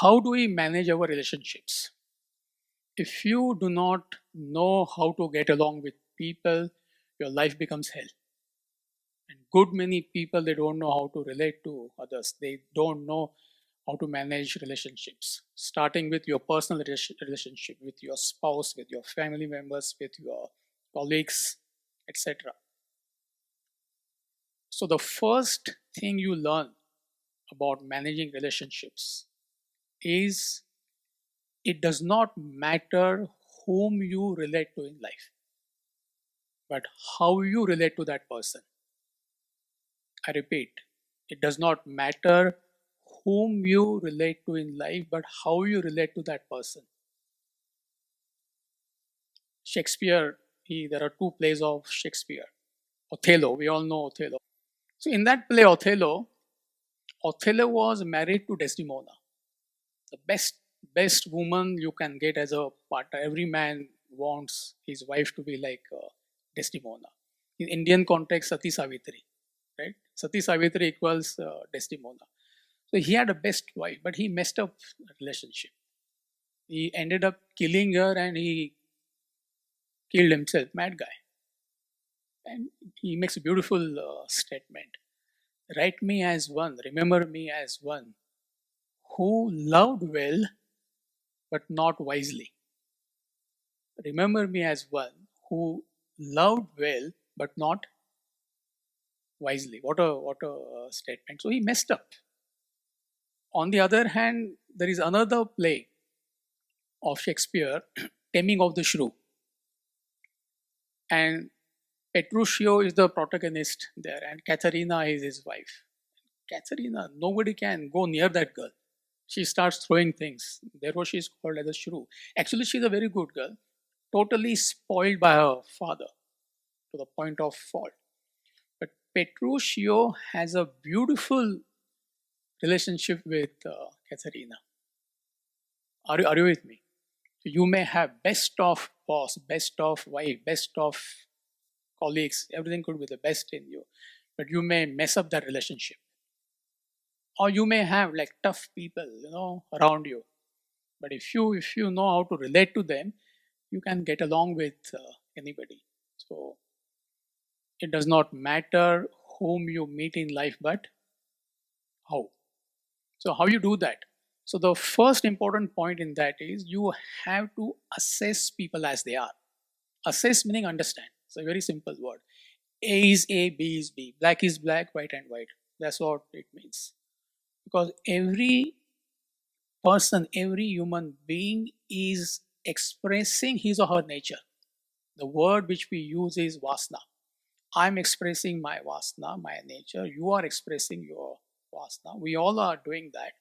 How do we manage our relationships? If you do not know how to get along with people, your life becomes hell. And good many people, they don't know how to relate to others. They don't know how to manage relationships, starting with your personal relationship with your spouse, with your family members, with your colleagues, etc. So the first thing you learn about managing relationships is it does not matter whom you relate to in life, but how you relate to that person. I repeat, it does not matter whom you relate to in life, but how you relate to that person. Shakespeare, there are two plays of Shakespeare. Othello, we all know Othello. So in that play, Othello was married to Desdemona, the best woman you can get as a partner. Every man wants his wife to be like Desdemona. In Indian context, Sati Savitri, right? Sati Savitri equals Desdemona. So he had a best wife, but he messed up the relationship. He ended up killing her and he killed himself, mad guy. And he makes a beautiful statement. Write me as one, remember me as one who loved well but not wisely. Remember me as one who loved well but not wisely. What a statement. So he messed up. On the other hand, there is another play of Shakespeare, Taming of the Shrew, and Petruchio is the protagonist there, and Katharina is his wife. Katharina, nobody can go near that girl. She starts throwing things. Therefore, she is called as a shrew. Actually, she's a very good girl, totally spoiled by her father to the point of fault. But Petruchio has a beautiful relationship with Katharina. Are you with me? So you may have best of boss, best of wife, best of colleagues, everything could be the best in you, but you may mess up that relationship. Or you may have like tough people, around you. But if you know how to relate to them, you can get along with anybody. So it does not matter whom you meet in life, but how. So how you do that? So the first important point in that is you have to assess people as they are. Assess meaning understand. It's a very simple word. A is A, B is B. Black is black, white and white. That's what it means. Because every person, every human being is expressing his or her nature. The word which we use is vasana. I'm expressing my vasana, my nature. You are expressing your vasana. We all are doing that.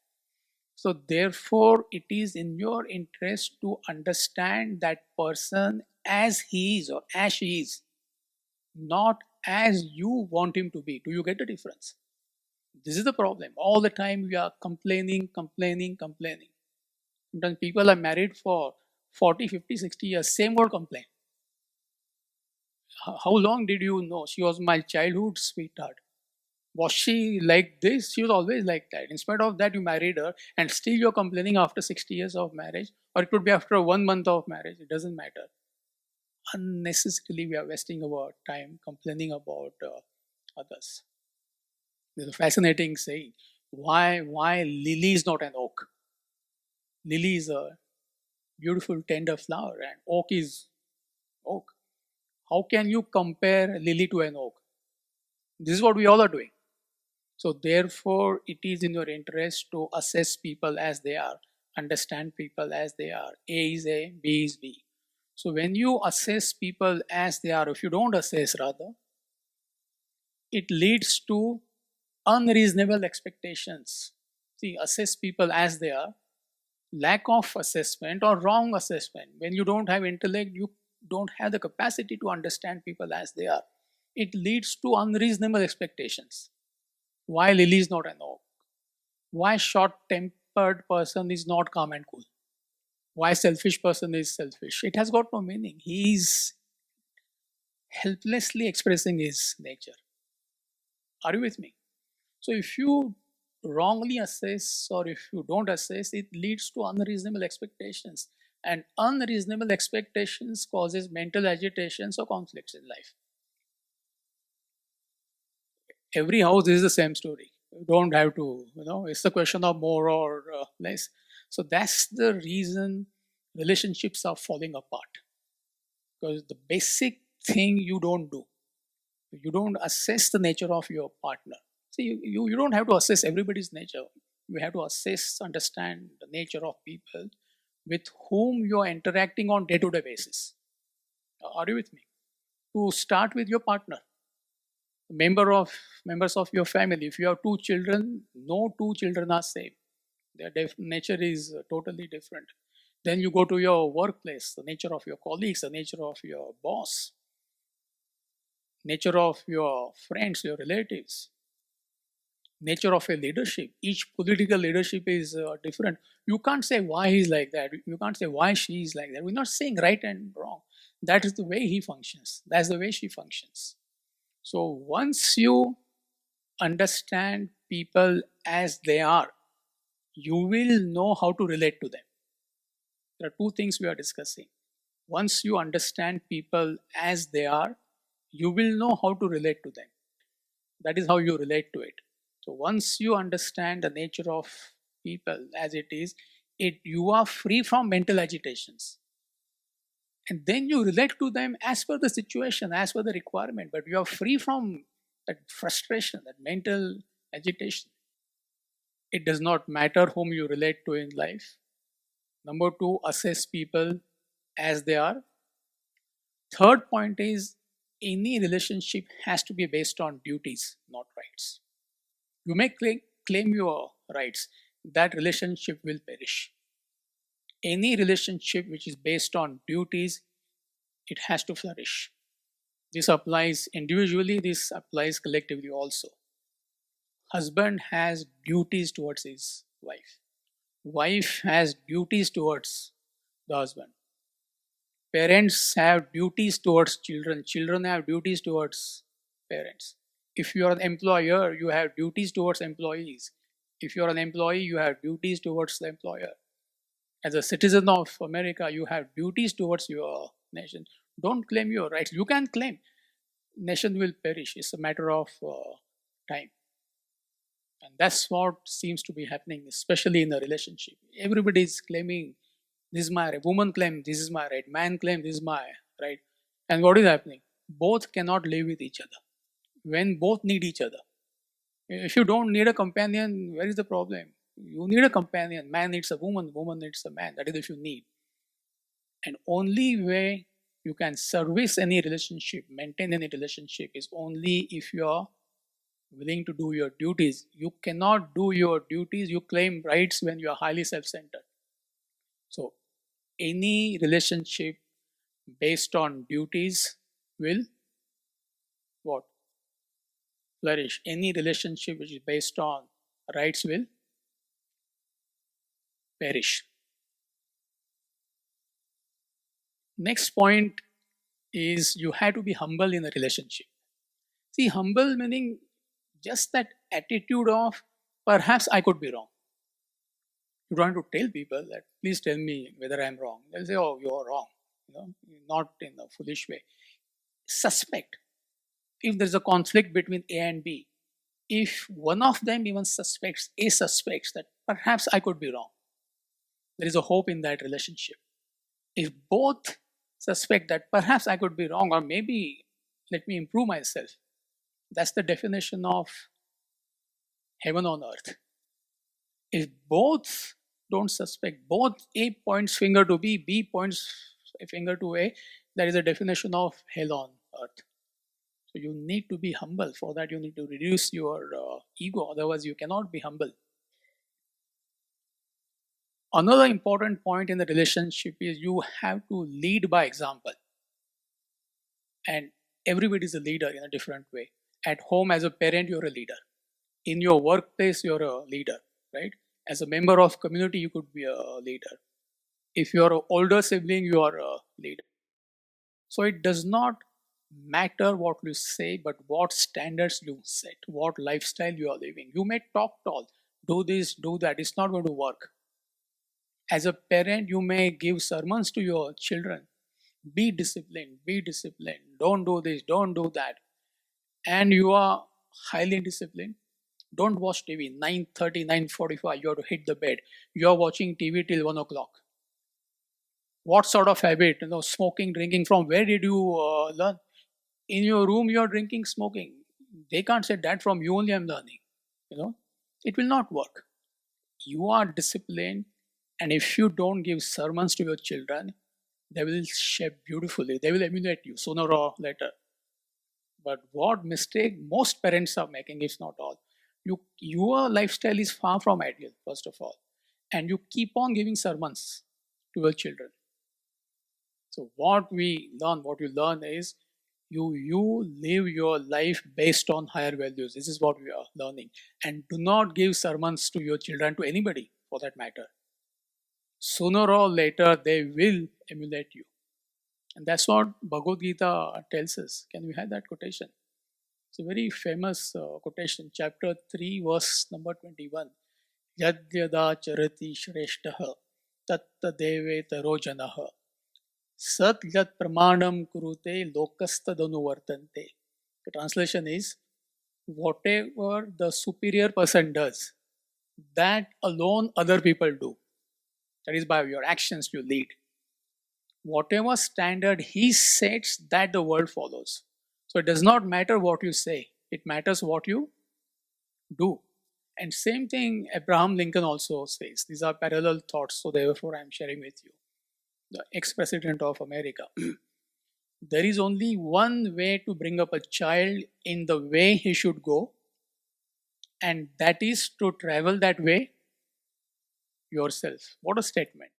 So, therefore, it is in your interest to understand that person as he is or as she is, not as you want him to be. Do you get the difference? This is the problem. All the time we are complaining, complaining, complaining. Sometimes people are married for 40, 50, 60 years, same word complaint. How long did you know? She was my childhood sweetheart. Was she like this? She was always like that. In spite of that, you married her, and still you're complaining after 60 years of marriage, or it could be after 1 month of marriage. It doesn't matter. Unnecessarily, we are wasting our time complaining about others. There's a fascinating saying. Why lily is not an oak? Lily is a beautiful, tender flower, and oak is oak. How can you compare lily to an oak? This is what we all are doing. So, therefore, it is in your interest to assess people as they are, understand people as they are. A is A, B is B. So, when you assess people as they are, if you don't assess rather, it leads to unreasonable expectations. See, assess people as they are, lack of assessment or wrong assessment. When you don't have intellect, you don't have the capacity to understand people as they are. It leads to unreasonable expectations. Why lily is not an oak? Why short-tempered person is not calm and cool? Why selfish person is selfish? It has got no meaning. He is helplessly expressing his nature. Are you with me? So if you wrongly assess or if you don't assess, it leads to unreasonable expectations. And unreasonable expectations causes mental agitations or conflicts in life. Every house is the same story. You don't have to, it's the question of more or less. So that's the reason relationships are falling apart. Because the basic thing you don't assess the nature of your partner. See, you don't have to assess everybody's nature. You have to assess, understand the nature of people with whom you are interacting on day-to-day basis. Are you with me? To start with your partner, members of your family. If you have two children, no two children are same. Their nature is totally different. Then you go to your workplace, the nature of your colleagues, the nature of your boss, nature of your friends, your relatives, nature of a leadership. Each political leadership is different. You can't say why he's like that. You can't say why she's like that. We're not saying right and wrong. That is the way he functions. That's the way she functions. So once you understand people as they are, you will know how to relate to them. There are two things we are discussing. Once you understand people as they are, you will know how to relate to them. That is how you relate to it. So once you understand the nature of people as it is, you are free from mental agitations. And then you relate to them as per the situation, as per the requirement, but you are free from that frustration, that mental agitation. It does not matter whom you relate to in life. Number two, assess people as they are. Third point is any relationship has to be based on duties, not rights. You may claim your rights, that relationship will perish. Any relationship which is based on duties, it has to flourish. This applies individually, this applies collectively also. Husband has duties towards his wife. Wife has duties towards the husband. Parents have duties towards children. Children have duties towards parents. If you are an employer, you have duties towards employees. If you are an employee, you have duties towards the employer. As a citizen of America, you have duties towards your nation. Don't claim your rights. You can claim. Nation will perish. It's a matter of time. And that's what seems to be happening, especially in a relationship. Everybody is claiming, this is my right. Woman claim, this is my right. Man claim, this is my right. And what is happening? Both cannot live with each other. When both need each other. If you don't need a companion, where is the problem? You need a companion. Man needs a woman needs a man. That is if you need. And only way you can service any relationship, maintain any relationship is only if you are willing to do your duties. You cannot do your duties, you claim rights when you are highly self centered. So, any relationship based on duties will what? Flourish. Any relationship which is based on rights will perish. Next point is you have to be humble in a relationship. See, humble meaning just that attitude of perhaps I could be wrong. You don't have to tell people that please tell me whether I'm wrong. They'll say, oh, you're wrong. Not in a foolish way. Suspect. If there's a conflict between A and B, if one of them even suspects, A suspects that perhaps I could be wrong, there is a hope in that relationship. If both suspect that perhaps I could be wrong, or maybe let me improve myself, that's the definition of heaven on earth. If both don't suspect, both A points finger to B, B points a finger to A, that is a definition of hell on earth. So you need to be humble. For that, you need to reduce your ego. Otherwise, you cannot be humble. Another important point in the relationship is you have to lead by example. And everybody is a leader in a different way. At home, as a parent, you're a leader. In your workplace, you're a leader, right? As a member of community, you could be a leader. If you're an older sibling, you are a leader. So it does not matter what you say, but what standards you set, what lifestyle you are living. You may talk tall, do this, do that. It's not going to work. As a parent, you may give sermons to your children. Be disciplined, be disciplined. Don't do this, don't do that. And you are highly disciplined. Don't watch TV 9:30, 9:45. You have to hit the bed. You are watching TV till 1 o'clock. What sort of habit? Smoking, drinking. From where did you learn? In your room, you are drinking, smoking. They can't say that from you only I'm learning. It will not work. You are disciplined, and if you don't give sermons to your children, they will shape beautifully. They will emulate you sooner or later. But what mistake most parents are making, if not all, your lifestyle is far from ideal, first of all, and you keep on giving sermons to your children. So what you learn is you live your life based on higher values. This is what we are learning. And do not give sermons to your children, to anybody for that matter. Sooner or later, they will emulate you. And that's what Bhagavad Gita tells us. Can we have that quotation? It's a very famous quotation, chapter 3, verse number 21. Yadyada charati shreshtaha tatta deve taro janaha sat yat pramanam kurute lokastadanuvartante. The translation is, whatever the superior person does, that alone other people do. That is, by your actions you lead. Whatever standard he sets, that the world follows. So it does not matter what you say, it matters what you do. And same thing Abraham Lincoln also says. These are parallel thoughts, so therefore I am sharing with you. The ex-president of America. There is only one way to bring up a child in the way he should go, and that is to travel that way yourself. What a statement.